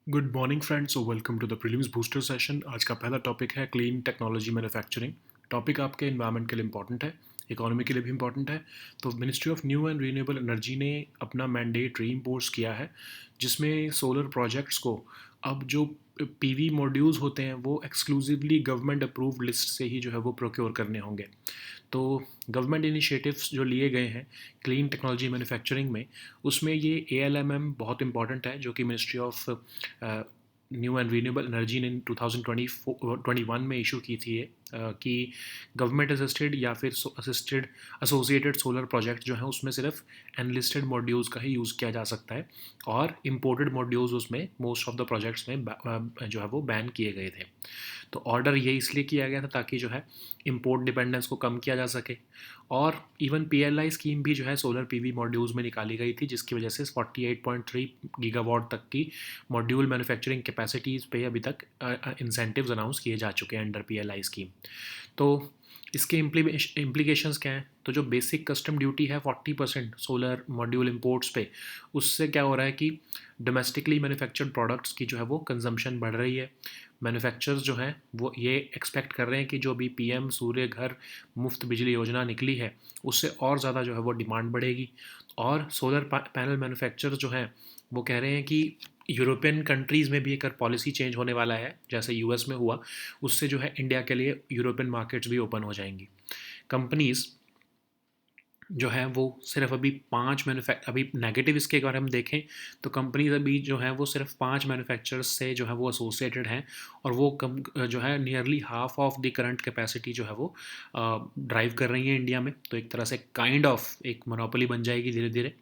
Good morning friends, so welcome to the prelims booster session. आज का पहला topic है क्लीन टेक्नोलॉजी मैन्युफैक्चरिंग। टॉपिक आपके एनवायरनमेंट के लिए इंपॉर्टेंट है, इकोनॉमी के लिए भी इंपॉर्टेंट है। तो ministry of new and renewable energy ने अपना मैंडेट रीइंफोर्स किया है, जिसमें सोलर प्रोजेक्ट्स को अब जो पीवी मॉड्यूल्स होते हैं वो एक्सक्लूसिवली गवर्नमेंट अप्रूव्ड लिस्ट से ही जो है वो प्रोक्योर करने होंगे। तो गवर्नमेंट इनिशिएटिव्स जो लिए गए हैं क्लीन टेक्नोलॉजी मैन्युफैक्चरिंग में, उसमें ये एएलएमएम बहुत इंपॉर्टेंट है, जो कि ministry of new and renewable energy ने 2021 में इशू की थी ये, कि गवर्नमेंट असिस्टेड या फिर असिस्टेड एसोसिएटेड सोलर प्रोजेक्ट जो हैं उसमें सिर्फ एनलिस्टेड मॉड्यूल्स का ही यूज़ किया जा सकता है, और इम्पोर्टेड मॉड्यूल्स उसमें मोस्ट ऑफ द प्रोजेक्ट्स में जो है वो बैन किए गए थे। तो ऑर्डर ये इसलिए किया गया था ताकि जो है इम्पोर्ट डिपेंडेंस को कम किया जा सके। और इवन पीएलआई स्कीम भी जो है सोलर पीवी मॉड्यूल्स में निकाली गई थी, जिसकी वजह से 48.3 गीगावाट तक की मॉड्यूल मैन्युफैक्चरिंग कैपेसिटीज़ पे अभी तक इंसेंटिव्स अनाउंस किए जा चुके हैं अंडर पीएलआई स्कीम। तो इसके इम्प्लीकेशंस क्या हैं? तो जो बेसिक कस्टम ड्यूटी है 40% सोलर मॉड्यूल इंपोर्ट्स पे, उससे क्या हो रहा है कि डोमेस्टिकली मैन्युफैक्चर्ड प्रोडक्ट्स की जो है वो कंजम्पशन बढ़ रही है। मैन्युफैक्चरर्स जो हैं वो ये एक्सपेक्ट कर रहे हैं कि जो भी पीएम सूर्य घर मुफ्त बिजली योजना निकली है, उससे और ज़्यादा जो है वो डिमांड बढ़ेगी। और सोलर पैनल मैन्युफैक्चरर्स जो हैं वो कह रहे हैं कि यूरोपियन कंट्रीज़ में भी एक पॉलिसी चेंज होने वाला है, जैसे यूएस में हुआ, उससे जो है इंडिया के लिए यूरोपियन मार्केट्स भी ओपन हो जाएंगी। कंपनीज़ जो है वो सिर्फ अभी नेगेटिव इसके अगर हम देखें, तो कंपनीज अभी जो है वो सिर्फ 5 मैन्युफैक्चरर्स से जो है वो एसोसिएटेड हैं, और वो कम जो है nearly half of the current capacity जो है वो ड्राइव कर रही है इंडिया में। तो एक तरह से काइंड ऑफ एक मोनोपोली बन जाएगी धीरे धीरे।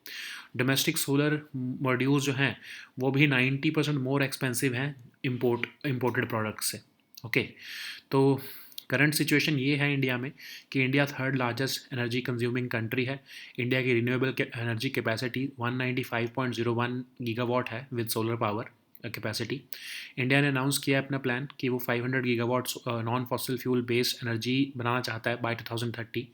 डोमेस्टिक सोलर मॉड्यूल्स जो हैं वो भी 90% मोर एक्सपेंसिव हैं इम्पोर्टेड प्रोडक्ट्स से। ओके, तो करंट सिचुएशन ये है इंडिया में कि India third largest energy consuming country है। इंडिया की रिन्यूएबल एनर्जी कैपेसिटी 195.01 गीगावाट है with solar power capacity. India ने अनाउंस किया है अपना प्लान कि वो 500 gigawatt non fossil fuel based energy बनाना चाहता है बाय 2030।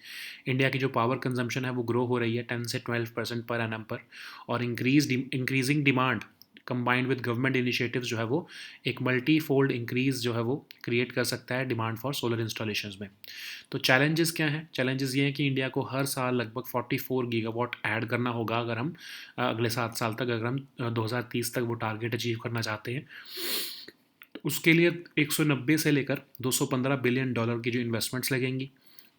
इंडिया की जो पावर कंजम्पशन है वो ग्रो हो रही है 10 से 12% पर एनम पर, और increasing demand combined with government initiatives जो है वो एक मल्टी फोल्ड इंक्रीज जो है वो क्रिएट कर सकता है डिमांड फॉर सोलर इंस्टॉलेशंस में। तो चैलेंजेस क्या हैं? चैलेंजेस ये हैं कि इंडिया को हर साल लगभग 44 गीगावाट ऐड करना होगा अगर हम अगले 7 साल तक, अगर हम 2030 तक वो टारगेट अचीव करना चाहते हैं। तो उसके लिए 190 से लेकर 215 बिलियन डॉलर की जो इन्वेस्टमेंट्स लगेंगी।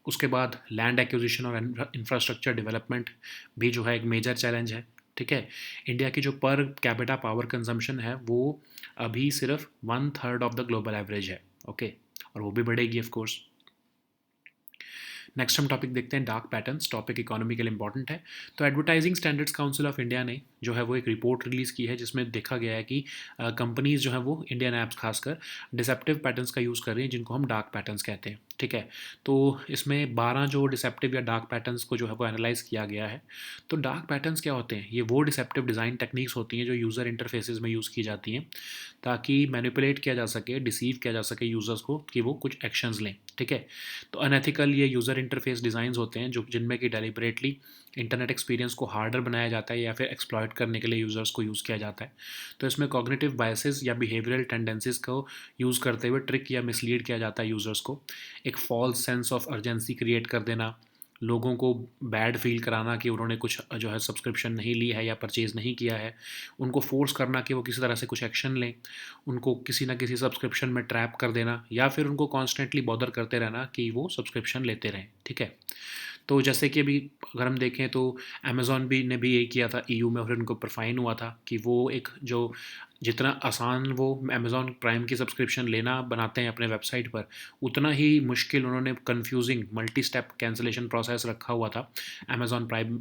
उसके बाद लैंड एक्विजिशन और इंफ्रास्ट्रक्चर डेवलपमेंट भी जो है एक मेजर चैलेंज है। ठीक है, इंडिया की जो पर कैपिटा पावर कंजम्पशन है वो अभी सिर्फ 1/3 ऑफ द ग्लोबल एवरेज है। ओके, और वो भी बढ़ेगी ऑफ कोर्स। नेक्स्ट हम टॉपिक देखते हैं डार्क पैटर्न्स। टॉपिक इकोनॉमी के लिए इंपॉर्टेंट है। तो advertising standards council of India ने जो है वो एक रिपोर्ट रिलीज़ की है, जिसमें देखा गया है कि कंपनीज जो है वो इंडियन ऐप्स खासकर डिसेप्टिव पैटर्न्स का यूज़ कर रही हैं, जिनको हम डार्क पैटर्न्स कहते हैं। ठीक है, तो इसमें 12 जो डिसेप्टिव या डार्क पैटर्न्स को जो है वो एनालाइज किया गया है। तो डार्क पैटर्न्स क्या होते हैं? ये वो डिसेप्टिव डिज़ाइन टेक्निक्स होती हैं जो यूज़र इंटरफेसेस में यूज़ की जाती हैं, ताकि मैनिपुलेट किया जा सके, डिसीव किया जा सके यूज़र्स को कि वो कुछ एक्शंस लें। ठीक है, तो अनएथिकल ये यूज़र इंटरफेस डिज़ाइंस होते हैं जो जिनमें कि डेलिबरेटली इंटरनेट एक्सपीरियंस को हार्डर बनाया जाता है या फिर एक्सप्लॉयट करने के लिए यूज़र्स को यूज़ किया जाता है। तो इसमें कॉग्निटिव बायसेस या बिहेवियरल टेंडेंसीज को यूज़ करते हुए ट्रिक या मिसलीड किया जाता है यूज़र्स को। एक false sense of urgency create कर देना, लोगों को बैड फील कराना कि उन्होंने कुछ जो है सब्सक्रिप्शन नहीं ली है या परचेज़ नहीं किया है, उनको फोर्स करना कि वो किसी तरह से कुछ एक्शन लें, उनको किसी ना किसी सब्सक्रिप्शन में ट्रैप कर देना, या फिर उनको कॉन्स्टेंटली बॉदर करते रहना कि वो सब्सक्रिप्शन लेते रहें। ठीक है, तो जैसे कि अभी अगर हम देखें तो अमेज़ॉन भी ने भी यही किया था ईयू में, और उनको पर फाइन हुआ था कि वो एक जो जितना आसान वो अमेज़ॉन प्राइम की सब्सक्रिप्शन लेना बनाते हैं अपने वेबसाइट पर, उतना ही मुश्किल उन्होंने confusing multi step cancellation process रखा हुआ था अमेज़ॉन प्राइम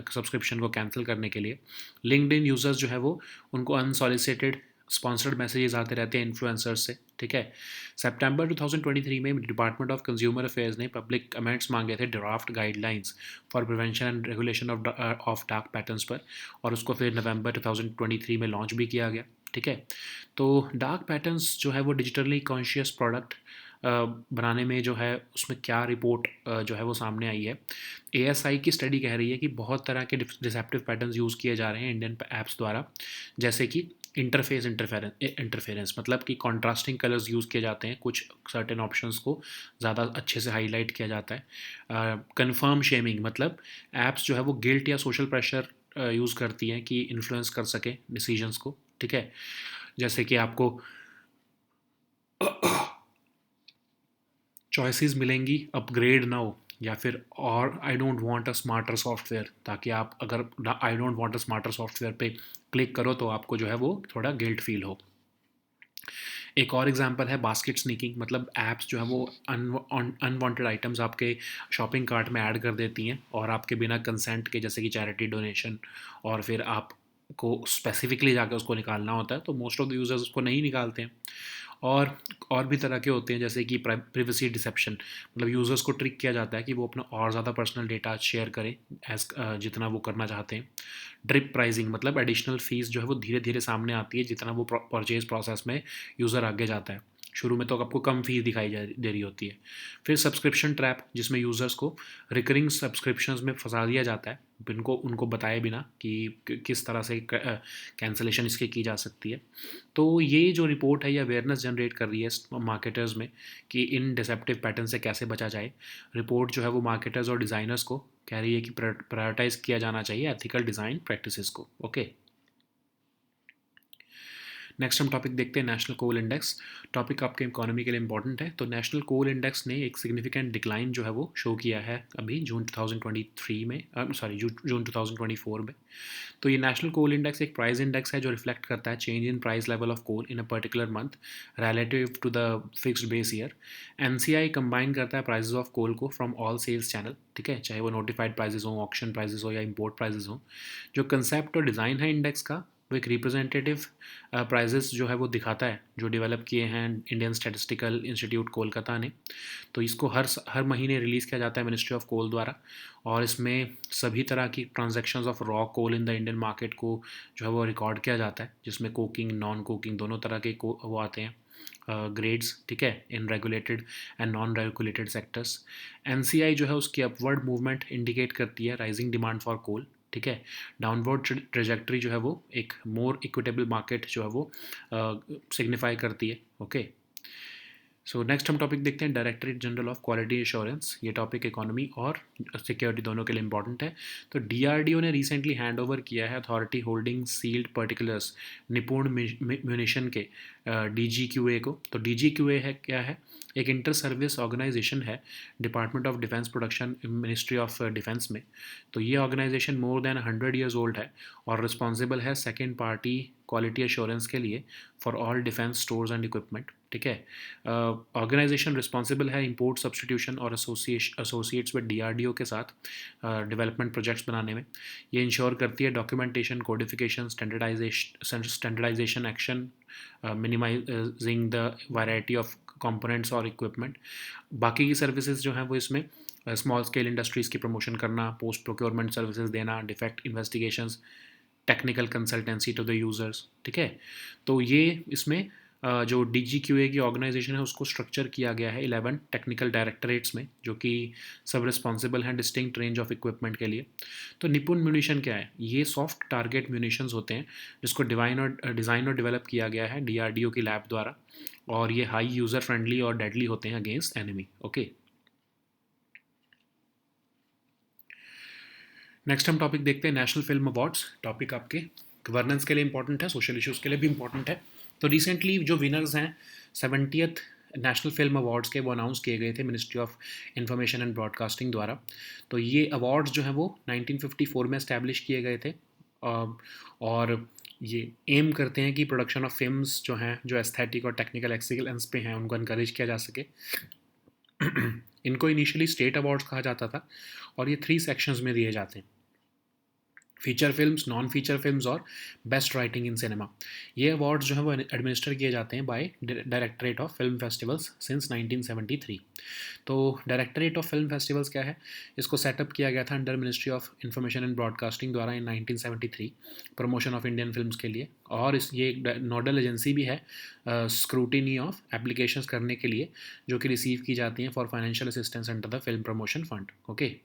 सब्सक्रिप्शन को कैंसिल करने के लिए। लिंक्डइन यूज़र्स जो है वो उनको अनसॉलिसिटेड स्पॉन्सर्ड मैसेजेस आते रहते हैं इन्फ्लुएंसर्स से। ठीक है, सितंबर 2023 में डिपार्टमेंट ऑफ कंज्यूमर अफेयर्स ने पब्लिक कमेंट्स मांगे थे draft guidelines for prevention and regulation of dark patterns पर, और उसको फिर नवंबर 2023 में लॉन्च भी किया गया। ठीक है, तो डार्क पैटर्न्स जो है वो डिजिटली कॉन्शियस प्रोडक्ट बनाने में जो है उसमें क्या रिपोर्ट जो है वो सामने आई है। एएसआई की स्टडी कह रही है कि बहुत तरह के डिसेप्टिव पैटर्न्स यूज़ किए जा रहे हैं इंडियन ऐप्स द्वारा, जैसे कि इंटरफेरेंस मतलब कि कॉन्ट्रास्टिंग कलर्स यूज़ किए जाते हैं, कुछ सर्टेन ऑप्शंस को ज़्यादा अच्छे से हाईलाइट किया जाता है। कंफर्म शेमिंग मतलब ऐप्स जो है वो गिल्ट या सोशल प्रेशर यूज़ करती हैं कि इन्फ्लुएंस कर सके डिसीजंस को, ठीक है। जैसे कि आपको चॉइसेस मिलेंगी, अपग्रेड ना हो, या फिर और I don't want a smarter software, ताकि आप अगर I don't want a smarter software पे क्लिक करो तो आपको जो है वो थोड़ा गिल्ट फील हो। एक और एग्जांपल है बास्केट स्नीकिंग, मतलब ऐप्स जो है वो अनवांटेड आइटम्स आपके शॉपिंग कार्ट में ऐड कर देती हैं और आपके बिना कंसेंट के, जैसे कि चैरिटी डोनेशन, और फिर आपको स्पेसिफिकली जाकर उसको निकालना होता है, तो मोस्ट ऑफ द यूज़र्स उसको नहीं निकालते हैं। और भी तरह के होते हैं, जैसे कि प्रिवेसी डिसेप्शन, मतलब यूज़र्स को ट्रिक किया जाता है कि वो अपना और ज़्यादा पर्सनल डेटा शेयर करें जितना वो करना चाहते हैं। ड्रिप प्राइसिंग मतलब एडिशनल फीस जो है वो धीरे धीरे सामने आती है जितना वो परचेज प्रोसेस में यूज़र आगे जाता है। शुरू में तो आपको कम फीस दिखाई दे रही होती है। फिर सब्सक्रिप्शन ट्रैप, जिसमें यूज़र्स को रिकरिंग सब्सक्रिप्शंस में फंसा दिया जाता है उनको बताए बिना कि किस तरह से कैंसलेशन इसके की जा सकती है। तो ये जो रिपोर्ट है ये अवेयरनेस जनरेट कर रही है मार्केटर्स में कि इन डिसेप्टिव पैटर्न से कैसे बचा जाए। रिपोर्ट जो है वो मार्केटर्स और डिज़ाइनर्स को कह रही है कि प्रायोरिटाइज किया जाना चाहिए एथिकल डिज़ाइन प्रैक्टिसेस को। ओके, नेक्स्ट हम टॉपिक देखते हैं नेशनल कोल इंडेक्स। टॉपिक आपके इकोनॉमी के लिए इंपॉर्टेंट है। तो नेशनल कोल इंडेक्स ने एक सिग्निफिकेंट डिक्लाइन जो है वो शो किया है अभी जून 2023 में, सॉरी जून 2024 में। तो ये नेशनल कोल इंडेक्स एक प्राइस इंडेक्स है जो रिफ्लेक्ट करता है change in price level of coal in a particular month relative to the fixed base year. NCI combine करता है प्राइसेस ऑफ कोल को फ्रॉम ऑल सेल्स चैनल, ठीक है, चाहे वो नोटिफाइड प्राइसेस हो, ऑक्शन प्राइसेस हो या इंपोर्ट प्राइसेस हो। जो कंसेप्ट और डिज़ाइन है इंडेक्स का, वो एक रिप्रेजेंटेटिव प्राइजेस जो है वो दिखाता है, जो डेवलप किए हैं इंडियन स्टैटिस्टिकल इंस्टीट्यूट कोलकाता ने। तो इसको हर महीने रिलीज़ किया जाता है मिनिस्ट्री ऑफ कोल द्वारा, और इसमें सभी तरह की transactions of raw coal in the Indian market को जो है वो रिकॉर्ड किया जाता है, जिसमें कोकिंग नॉन कोकिंग दोनों तरह के वो आते हैं ग्रेड्स, ठीक है, in regulated and non regulated sectors. NCI जो है उसकी अपवर्ड मूवमेंट इंडिकेट करती है राइजिंग डिमांड फॉर कोल, ठीक है। डाउनवर्ड ट्रेजेक्ट्री जो है वो एक मोर इक्विटेबल मार्केट जो है वो सिग्निफाई करती है। ओके, सो नेक्स्ट हम टॉपिक देखते हैं directorate general of quality assurance. ये टॉपिक इकोनॉमी और सिक्योरिटी दोनों के लिए इंपॉर्टेंट है। तो डीआरडीओ ने रिसेंटली हैंड ओवर किया है authority holding sealed particulars Nipun munition के डीजीक्यूए को। तो डीजीक्यूए है क्या है, एक इंटर सर्विस ऑर्गेनाइजेशन है department of defence production ministry of defence में। तो ये organisation more than 100 years old है और रिस्पॉन्सिबल है सेकेंड पार्टी क्वालिटी एश्योरेंस के लिए for all defence stores and equipment, ठीक है। ऑर्गेनाइजेशन रिस्पॉन्सिबल है इंपोर्ट सब्सटीट्यूशन और एसोसिएट्स विद डीआरडीओ के साथ डेवलपमेंट प्रोजेक्ट्स बनाने में। ये इंश्योर करती है documentation, codification, standardisation action, minimising the variety of components और इक्विपमेंट। बाकी की सर्विसेज जो हैं वो इसमें स्मॉल स्केल इंडस्ट्रीज़ की प्रमोशन करना, पोस्ट प्रोक्योरमेंट सर्विसेज देना, defect investigations, technical consultancy to the users, ठीक है। तो ये इसमें जो डी जी क्यू ए की ऑर्गेनाइजेशन है उसको स्ट्रक्चर किया गया है 11 टेक्निकल डायरेक्टरेट्स में, जो कि सब रिस्पॉन्सिबल हैं डिस्टिंक्ट रेंज ऑफ इक्विपमेंट के लिए। तो निपुण म्यूनिशन क्या है, ये सॉफ्ट टारगेट म्यूनिशंस होते हैं जिसको डिज़ाइन और डेवलप किया गया है डीआरडीओ की लैब द्वारा, और ये हाई यूज़र फ्रेंडली और डेडली होते हैं अगेंस्ट एनिमी। ओके, नेक्स्ट हम टॉपिक देखते हैं नेशनल फिल्म अवार्ड्स। टॉपिक आपके गवर्नेंस के लिए इंपॉर्टेंट है, सोशल इश्यूज़ के लिए भी इंपॉर्टेंट है। तो रिसेंटली जो विनर्स हैं 70th नेशनल फिल्म अवार्ड्स के, वो अनाउंस किए गए थे ministry of information and broadcasting द्वारा। तो ये अवार्ड्स जो हैं वो 1954 में इस्टेब्लिश किए गए थे, और ये एम करते हैं कि प्रोडक्शन ऑफ फिल्म्स जो हैं जो एस्थेटिक और टेक्निकल एक्सीलेंस पे हैं उनको इनकरेज किया जा सके। इनको इनिशियली स्टेट अवार्ड्स कहा जाता था और ये 3 सेक्शंस में दिए जाते हैं, feature films, non feature films और बेस्ट राइटिंग इन सिनेमा। ये अवार्ड्स जो हैं वो एडमिनिस्टर किए जाते हैं by directorate of film festivals since 1973। तो डायरेक्टरेट ऑफ फिल्म फेस्टिवल्स क्या है, इसको सेटअप किया गया था under ministry of information and broadcasting द्वारा इन 1973 प्रमोशन ऑफ इंडियन फिल्म्स के लिए, और ये एक नोडल एजेंसी भी है स्क्रूटिनी ऑफ एप्लीकेशंस करने के लिए जो कि रिसीव की जाती हैं for financial assistance under the film promotion fund. Okay,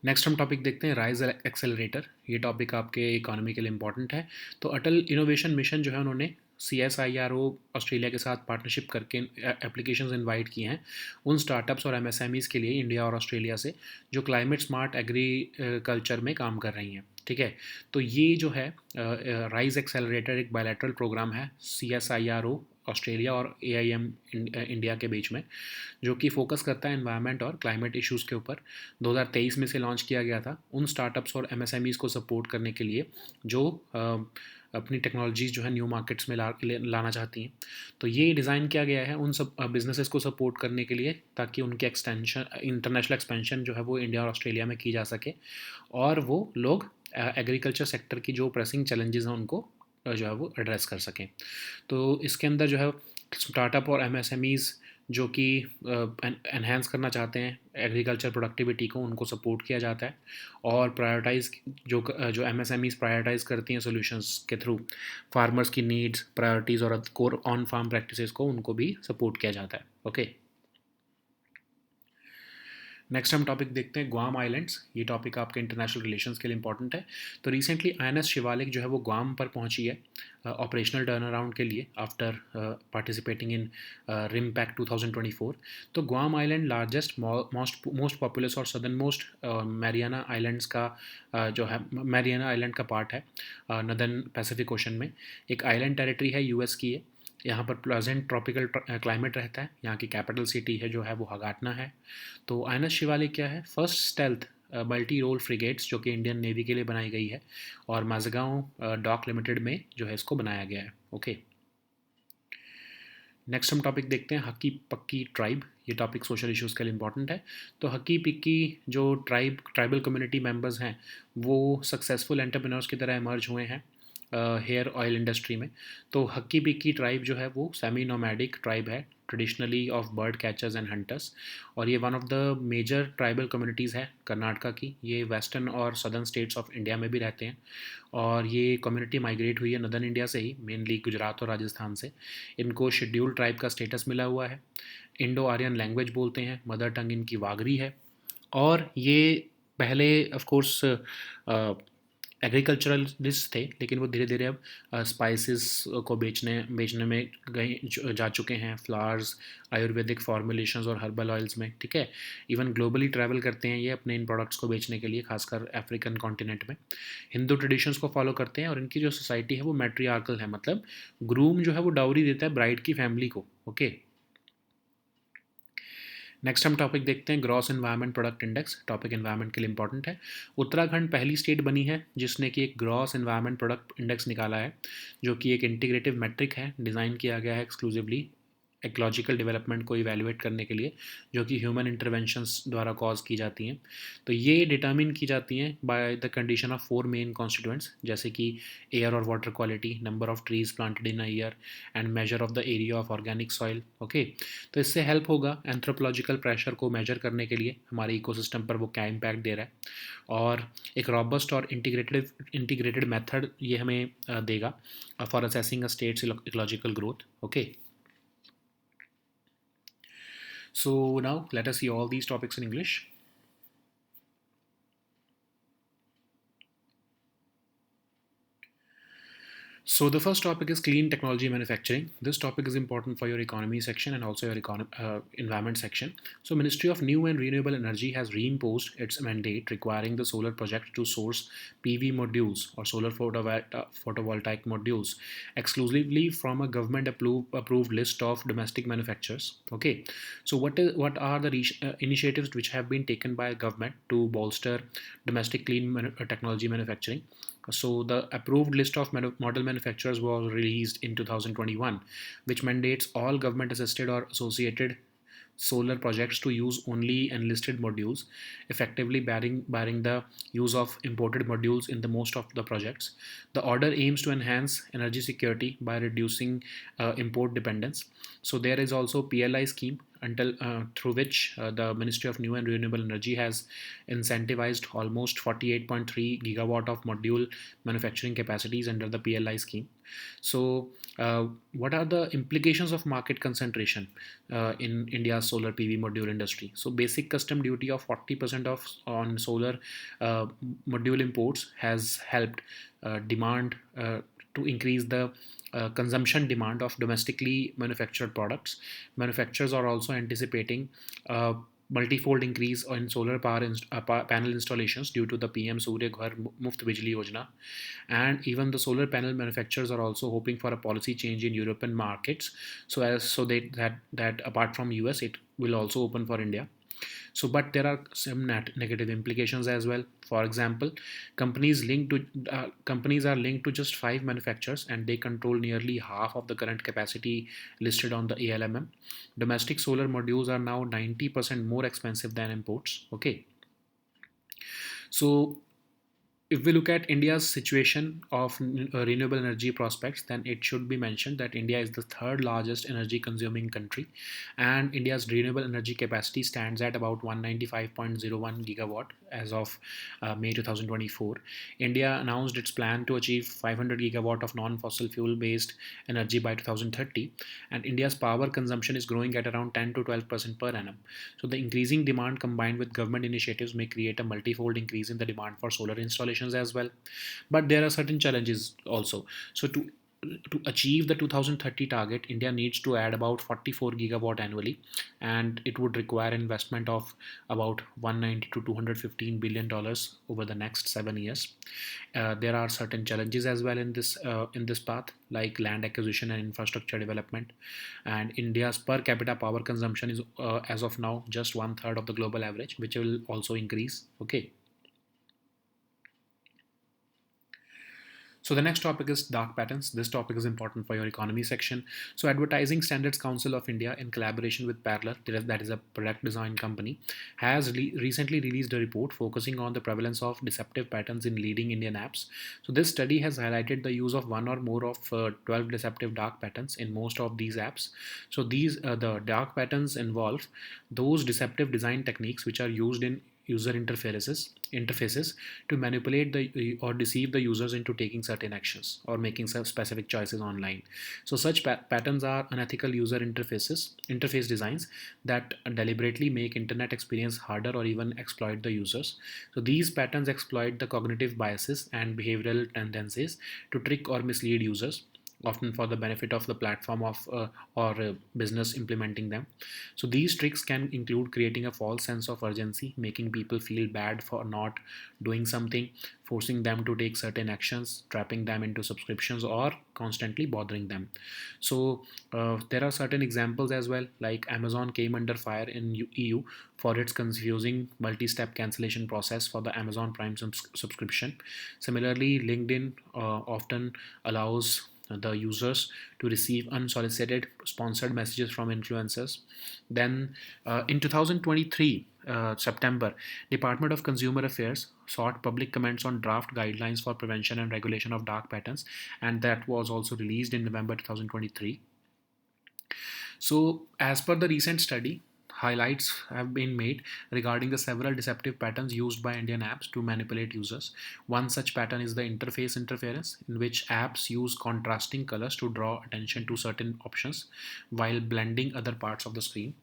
next हम टॉपिक देखते हैं राइज एक्सेलरेटर। ये टॉपिक आपके इकोनॉमी के लिए इंपॉर्टेंट है। तो अटल इनोवेशन मिशन जो है उन्होंने CSIRO ऑस्ट्रेलिया के साथ पार्टनरशिप करके एप्लीकेशंस इनवाइट किए हैं उन स्टार्टअप्स और MSMEs के लिए इंडिया और ऑस्ट्रेलिया से जो क्लाइमेट स्मार्ट एग्रीकल्चर में काम कर रही हैं। ठीक है, तो ये जो है राइज एक्सेलरेटर एक बायलैटरल प्रोग्राम है CSIRO ऑस्ट्रेलिया और AIM इंडिया के बीच में, जो कि फोकस करता है एनवायरनमेंट और क्लाइमेट इश्यूज़ के ऊपर। 2023 में से लॉन्च किया गया था उन स्टार्टअप्स और MSMEs को सपोर्ट करने के लिए जो अपनी टेक्नोलॉजीज़ जो है न्यू मार्केट्स में लाना चाहती हैं। तो ये डिज़ाइन किया गया है उन सब बिजनेसेस को सपोर्ट करने के लिए, ताकि उनके एक्सटेंशन इंटरनेशनल एक्सपेंशन जो है वो इंडिया और ऑस्ट्रेलिया में की जा सके, और वो लोग एग्रीकल्चर सेक्टर की जो प्रेसिंग चैलेंजेस हैं उनको जो है वो एड्रेस कर सकें। तो इसके अंदर जो है स्टार्टअप और MSMEs जो कि एनहेंस करना चाहते हैं एग्रीकल्चर प्रोडक्टिविटी को, उनको सपोर्ट किया जाता है। और प्रायोरिटाइज जो MSMEs प्रायोरिटाइज करती हैं सॉल्यूशंस के थ्रू फार्मर्स की नीड्स, प्रायोरिटीज़ और कोर ऑन फार्म प्रैक्टिसेस को, उनको भी सपोर्ट किया जाता है। ओके, नेक्स्ट हम टॉपिक देखते हैं ग्वाम आइलैंड्स। ये टॉपिक आपके इंटरनेशनल रिलेशंस के लिए इंपॉर्टेंट है। तो रिसेंटली INS शिवालिक जो है वो ग्वाम पर पहुंची है ऑपरेशनल टर्न अराउंड के लिए आफ्टर पार्टिसिपेटिंग इन रिमपैक 2024। तो ग्वाम आइलैंड लार्जेस्ट मोस्ट पॉपुलस और सदर्न मोस्ट मैरियाना आइलैंड्स का जो है मैरियाना आइलैंड का पार्ट है नदर्न पैसिफिक ओशन में। एक आइलैंड टेरिटरी है US की है। यहाँ पर प्लेजेंट ट्रॉपिकल क्लाइमेट रहता है। यहाँ की कैपिटल सिटी है जो है वो हगाटना है। तो INS शिवालिक क्या है, first stealth multi role frigates जो कि इंडियन नेवी के लिए बनाई गई है, और माझगांव डॉक लिमिटेड में जो है इसको बनाया गया है। ओके, नेक्स्ट हम टॉपिक देखते हैं हक्की पक्की ट्राइब। ये टॉपिक सोशल इश्यूज़ के लिए इंपॉर्टेंट है। तो हक्की पिक्की जो ट्राइबल कम्युनिटी मेंबर्स हैं वो सक्सेसफुल एंटरप्रेन्योर्स की तरह इमर्ज हुए हैं हेयर ऑयल इंडस्ट्री में। तो हक्की पिक्की ट्राइब जो है वो सेमी नोमैडिक ट्राइब है, traditionally of bird catchers and hunters, और ये one of the major tribal communities है कर्नाटका की। ये वेस्टर्न और सदर्न स्टेट्स ऑफ इंडिया में भी रहते हैं, और ये कम्युनिटी माइग्रेट हुई है नदर्न इंडिया से ही, मेनली गुजरात और राजस्थान से। इनको शेड्यूल्ड ट्राइब का स्टेटस मिला हुआ है। इंडो आर्यन लैंग्वेज बोलते हैं, मदर टंग इनकी वागरी है। और ये पहले ऑफ कोर्स एग्रीकल्चरलिस्ट थे, लेकिन वो धीरे धीरे अब स्पाइसेस को बेचने में जा चुके हैं, फ्लावर्स, आयुर्वेदिक फॉर्मुलेशंस और हर्बल ऑयल्स में। ठीक है, इवन ग्लोबली ट्रैवल करते हैं ये अपने इन प्रोडक्ट्स को बेचने के लिए, खासकर अफ्रीकन कॉन्टिनेंट में। हिंदू ट्रेडिशंस को फॉलो करते हैं, और इनकी जो सोसाइटी है वो मैट्रियार्कल है, मतलब ग्रूम जो है वो डाउरी देता है ब्राइड की फैमिली को। ओके, नेक्स्ट हम टॉपिक देखते हैं gross environment product index. Topic environment के लिए इंपॉर्टेंट है। उत्तराखंड पहली स्टेट बनी है जिसने कि एक ग्रॉस एनवायरनमेंट प्रोडक्ट इंडेक्स निकाला है, जो कि एक इंटीग्रेटिव मेट्रिक है, डिज़ाइन किया गया है एक्सक्लूसिवली इकोलॉजिकल डेवलपमेंट को इवैल्यूएट करने के लिए, जो कि ह्यूमन इंटरवेंशंस द्वारा कॉज की जाती हैं। तो ये डिटर्मिन की जाती हैं by the condition of 4 main constituents, जैसे कि एयर और water quality, number of trees planted in a year, and measure of the area of organic soil. Okay, तो इससे हेल्प होगा एंथ्रोपोलॉजिकल प्रेशर को मेजर करने के लिए हमारे इकोसिस्टम पर वो क्या इम्पैक्ट दे रहा है, और एक रॉबस्ट और इंटीग्रेटेड मेथड ये हमें देगा for assessing a states ecological growth. Okay, so now let us see all these topics in English. So the first topic is clean technology manufacturing. This topic is important for your economy section and also your environment section. So Ministry of New and Renewable Energy has reimposed its mandate requiring the solar project to source PV modules or solar photovoltaic modules exclusively from a government approved list of domestic manufacturers. Okay, so what are the initiatives which have been taken by government to bolster domestic clean technology manufacturing? So the approved list of model manufacturers was released in 2021, which mandates all government assisted or associated solar projects to use only enlisted modules, effectively barring the use of imported modules in the most of the projects. The order aims to enhance energy security by reducing import dependence. So there is also PLI scheme until through which the Ministry of New and Renewable Energy has incentivized almost 48.3 gigawatt of module manufacturing capacities under the PLI scheme. So, what are the implications of market concentration in India's solar PV module industry? So, basic custom duty of 40% of on solar uh, module imports has helped demand to increase the consumption demand of domestically manufactured products. Manufacturers are also anticipating multifold increase in solar power panel installations due to the PM Surya Ghar Muft Bijli Yojana, and even the solar panel manufacturers are also hoping for a policy change in European markets, that apart from US, it will also open for India. So, but there are some negative implications as well. For example, companies are linked to just five manufacturers, and they control nearly half of the current capacity listed on the ALMM. Domestic solar modules are now 90% more expensive than imports. Okay, so if we look at India's situation of renewable energy prospects, then it should be mentioned that India is the third largest energy consuming country, and India's renewable energy capacity stands at about 195.01 gigawatt as of May 2024. India announced its plan to achieve 500 gigawatt of non-fossil fuel based energy by 2030, and India's power consumption is growing at around 10 to 12% per annum. So the increasing demand combined with government initiatives may create a multifold increase in the demand for solar installations as well. But there are certain challenges also. So to achieve the 2030 target, India needs to add about 44 gigawatt annually, and it would require investment of about 190 to 215 billion dollars over the next 7 years. There are certain challenges as well in this path, like land acquisition and infrastructure development. And India's per capita power consumption is as of now just one third of the global average, which will also increase. Okay. So the next topic is dark patterns. This topic is important for your economy section. So Advertising Standards Council of India, in collaboration with Parallel, that is a product design company, has recently released a report focusing on the prevalence of deceptive patterns in leading Indian apps. So this study has highlighted the use of one or more of 12 deceptive dark patterns in most of these apps. So the dark patterns involve those deceptive design techniques which are used in user interfaces to manipulate the or deceive the users into taking certain actions or making some specific choices online. So such patterns are unethical user interface designs that deliberately make internet experience harder or even exploit the users. So these patterns exploit the cognitive biases and behavioral tendencies to trick or mislead users, often for the benefit of the platform of or business implementing them. So these tricks can include creating a false sense of urgency, making people feel bad for not doing something, forcing them to take certain actions, trapping them into subscriptions, or constantly bothering them. So there are certain examples as well, like Amazon came under fire in EU for its confusing multi-step cancellation process for the Amazon Prime subscription. Similarly, LinkedIn often allows the users to receive unsolicited sponsored messages from influencers. Then in 2023 September, Department of Consumer Affairs sought public comments on draft guidelines for prevention and regulation of dark patterns, and that was also released in November 2023. So, as per the recent study, highlights have been made regarding the several deceptive patterns used by Indian apps to manipulate users. One such pattern is the interface interference, in which apps use contrasting colors to draw attention to certain options while blending other parts of the screen.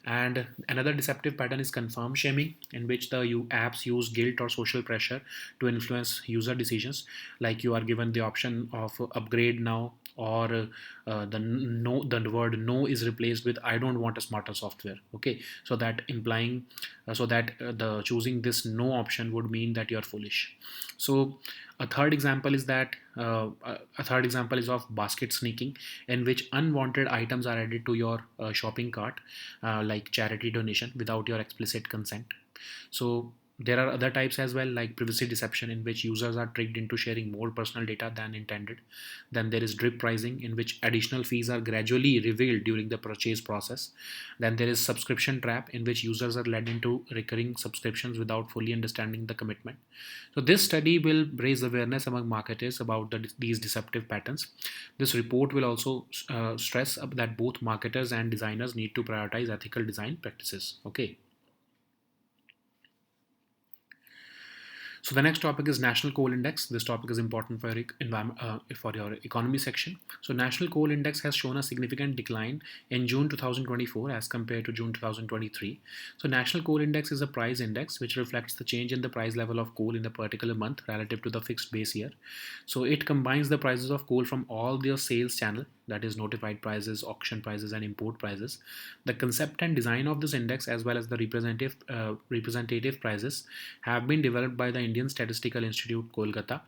And another deceptive pattern is confirm shaming, in which the apps use guilt or social pressure to influence user decisions. Like you are given the option of upgrade now, or the word no is replaced with I don't want a smarter software. Okay, so that implying so that the choosing this no option would mean that you are foolish. So a third example is that a third example is of basket sneaking, in which unwanted items are added to your shopping cart, like charity donation, without your explicit consent. So There are other types as well, like privacy deception, in which users are tricked into sharing more personal data than intended. Then there is drip pricing, in which additional fees are gradually revealed during the purchase process. Then there is subscription trap, in which users are led into recurring subscriptions without fully understanding the commitment. So this study will raise awareness among marketers about these deceptive patterns. This report will also stress that both marketers and designers need to prioritize ethical design practices. Okay. So the next topic is National Coal Index. This topic is important for your for your economy section. So National Coal Index has shown a significant decline in June 2024 as compared to June 2023. So National Coal Index is a price index which reflects the change in the price level of coal in a particular month relative to the fixed base year. So it combines the prices of coal from all their sales channel, that is notified prices, auction prices, and import prices. The concept and design of this index, as well as the representative prices, have been developed by the Indian Statistical Institute, Kolkata.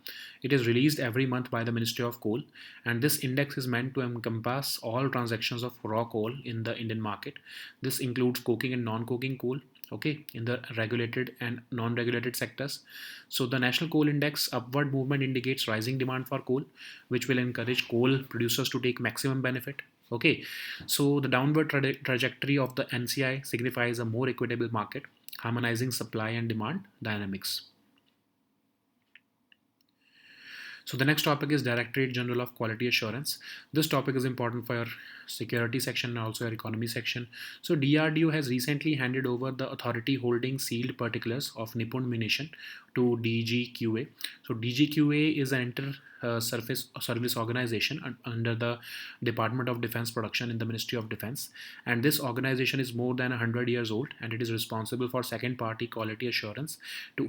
It is released every month by the Ministry of Coal, and this index is meant to encompass all transactions of raw coal in the Indian market. This includes coking and non-coking coal, okay, in the regulated and non-regulated sectors. So the National Coal Index upward movement indicates rising demand for coal, which will encourage coal producers to take maximum benefit. Okay, so the downward trajectory of the NCI signifies a more equitable market, harmonizing supply and demand dynamics. So the next topic is Directorate General of Quality Assurance. This topic is important for your security section and also your economy section. So DRDO has recently handed over the authority holding sealed particulars of Nippon Munition to DGQA. So DGQA is an surface service organization under the Department of Defense Production in the Ministry of Defense, and this organization is more than 100 years old, and it is responsible for second party quality assurance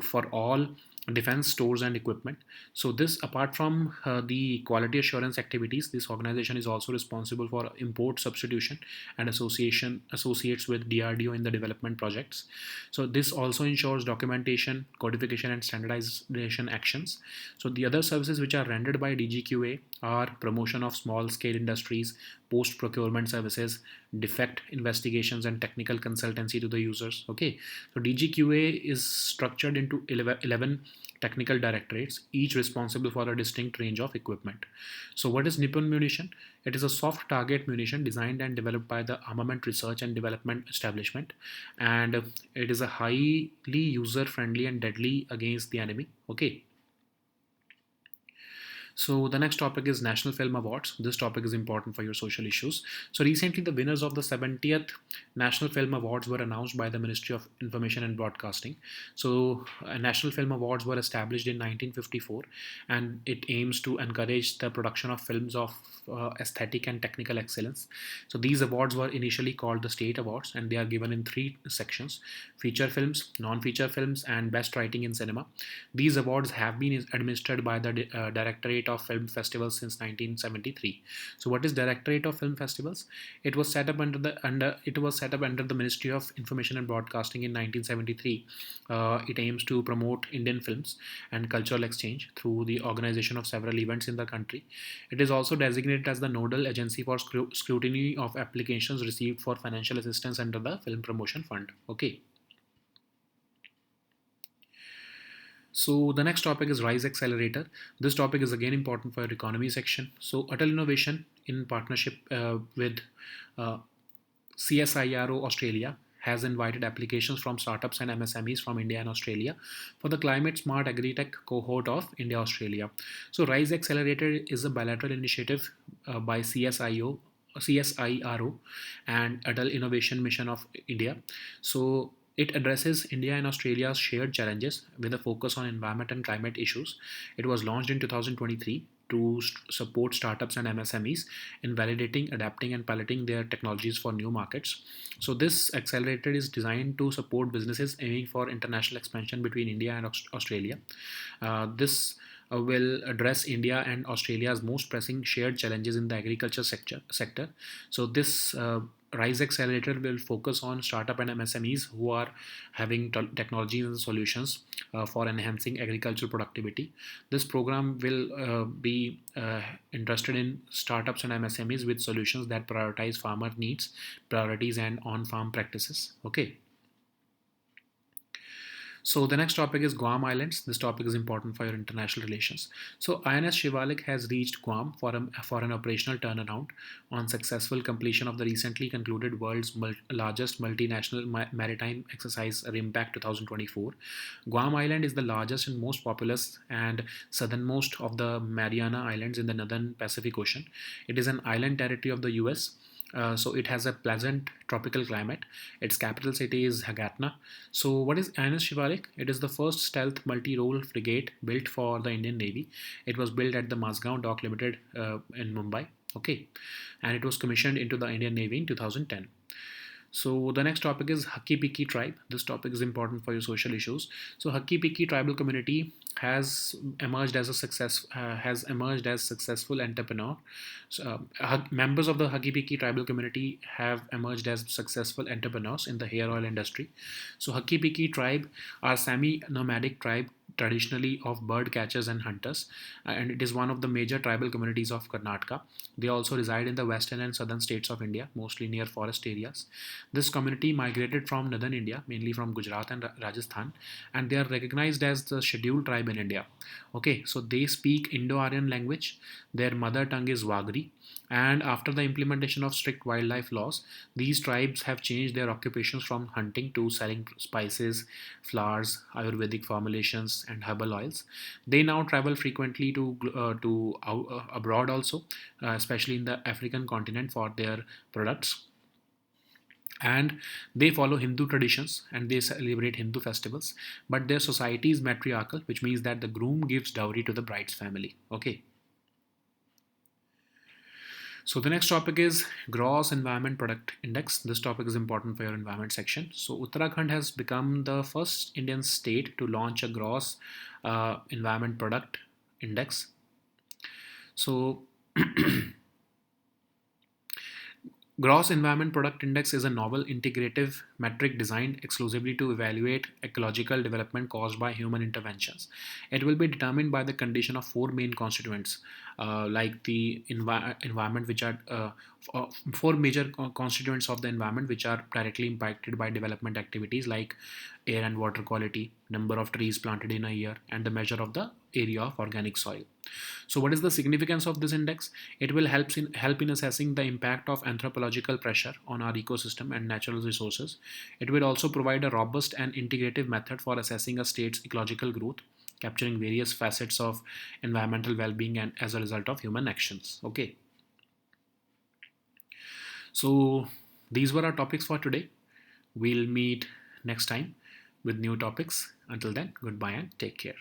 for all defense stores and equipment. So this, apart from the quality assurance activities, this organization is also responsible for import substitution and associates with DRDO in the development projects. So this also ensures documentation, codification, and standardization actions. So the other services which are rendered by DGQA are promotion of small scale industries, post procurement services, defect investigations, and technical consultancy to the users. Okay, so DGQA is structured into 11 technical directorates, each responsible for a distinct range of equipment. So what is Nippon Munition? It is a soft target munition designed and developed by the Armament Research and Development Establishment, and it is a highly user friendly and deadly against the enemy. Okay, so the next topic is National Film Awards. This topic is important for your social issues. So recently, the winners of the 70th National Film Awards were announced by the Ministry of Information and Broadcasting. So National Film Awards were established in 1954, and it aims to encourage the production of films of aesthetic and technical excellence. So these awards were initially called the State Awards, and they are given in three sections: feature films, non-feature films, and best writing in cinema. These awards have been administered by the Directorate of Film Festivals since 1973. So, what is Directorate of Film Festivals? It was set up under the Ministry of Information and Broadcasting in 1973. It aims to promote Indian films and cultural exchange through the organization of several events in the country. It is also designated as the nodal agency for scrutiny of applications received for financial assistance under the Film Promotion Fund. Okay. So the next topic is Rise Accelerator. This topic is again important for your economy section. So Atal Innovation, in partnership with uh, CSIRO Australia, has invited applications from startups and MSMEs from India and Australia for the Climate Smart Agri-Tech cohort of India Australia. So Rise Accelerator is a bilateral initiative by CSIRO and Atal Innovation Mission of India. So it addresses India and Australia's shared challenges with a focus on environment and climate issues. It was launched in 2023 to support startups and MSMEs in validating, adapting, and piloting their technologies for new markets. So, this accelerator is designed to support businesses aiming for international expansion between India and Australia. This will address India and Australia's most pressing shared challenges in the agriculture sector. So, this Rise Accelerator will focus on startup and MSMEs who are having technologies and solutions for enhancing agricultural productivity. This program will be interested in startups and MSMEs with solutions that prioritize farmer needs, priorities, and on-farm practices. Okay. So the next topic is Guam Islands. This topic is important for your international relations. So INS Shivalik has reached Guam for an operational turnaround on successful completion of the recently concluded world's largest multinational maritime exercise RIMPAC 2024. Guam Island is the largest and most populous and southernmost of the Mariana Islands in the northern Pacific Ocean. It is an island territory of the US. So it has a pleasant tropical climate. Its capital city is Hagatna. So what is INS Shivalik? It is the first stealth multi-role frigate built for the Indian Navy. It was built at the Mazgaon Dock Limited in Mumbai. Okay, and it was commissioned into the Indian Navy in 2010. So the next topic is Haki Piki tribe. This topic is important for your social issues. So Haki Piki tribal community has emerged as successful entrepreneur. So, members of the Haki Piki tribal community have emerged as successful entrepreneurs in the hair oil industry. So Haki Piki tribe are semi-nomadic tribe traditionally of bird catchers and hunters, and it is one of the major tribal communities of Karnataka. They also reside in the western and southern states of India, mostly near forest areas. This community migrated from northern India, mainly from Gujarat and Rajasthan, and they are recognized as the scheduled tribe in India. Okay, so they speak Indo-Aryan language. Their mother tongue is Wagri, and after the implementation of strict wildlife laws, these tribes have changed their occupations from hunting to selling spices, flowers, Ayurvedic formulations, and herbal oils. They now travel frequently to abroad also, especially in the African continent for their products. And they follow Hindu traditions and they celebrate Hindu festivals. But their society is matriarchal, which means that the groom gives dowry to the bride's family. Okay. So the next topic is Gross Environment Product Index. This topic is important for your environment section. So Uttarakhand has become the first Indian state to launch a Gross Environment Product Index. So Gross Environment Product Index is a novel integrative metric designed exclusively to evaluate ecological development caused by human interventions. It will be determined by the condition of four main constituents, like the environment, which are four major constituents of the environment, which are directly impacted by development activities like air and water quality, number of trees planted in a year, and the measure of the area of organic soil. So, what is the significance of this index? It will help in assessing the impact of anthropological pressure on our ecosystem and natural resources. It will also provide a robust and integrative method for assessing a state's ecological growth, capturing various facets of environmental well-being and as a result of human actions. Okay. So these were our topics for today. We'll meet next time with new topics. Until then, goodbye and take care.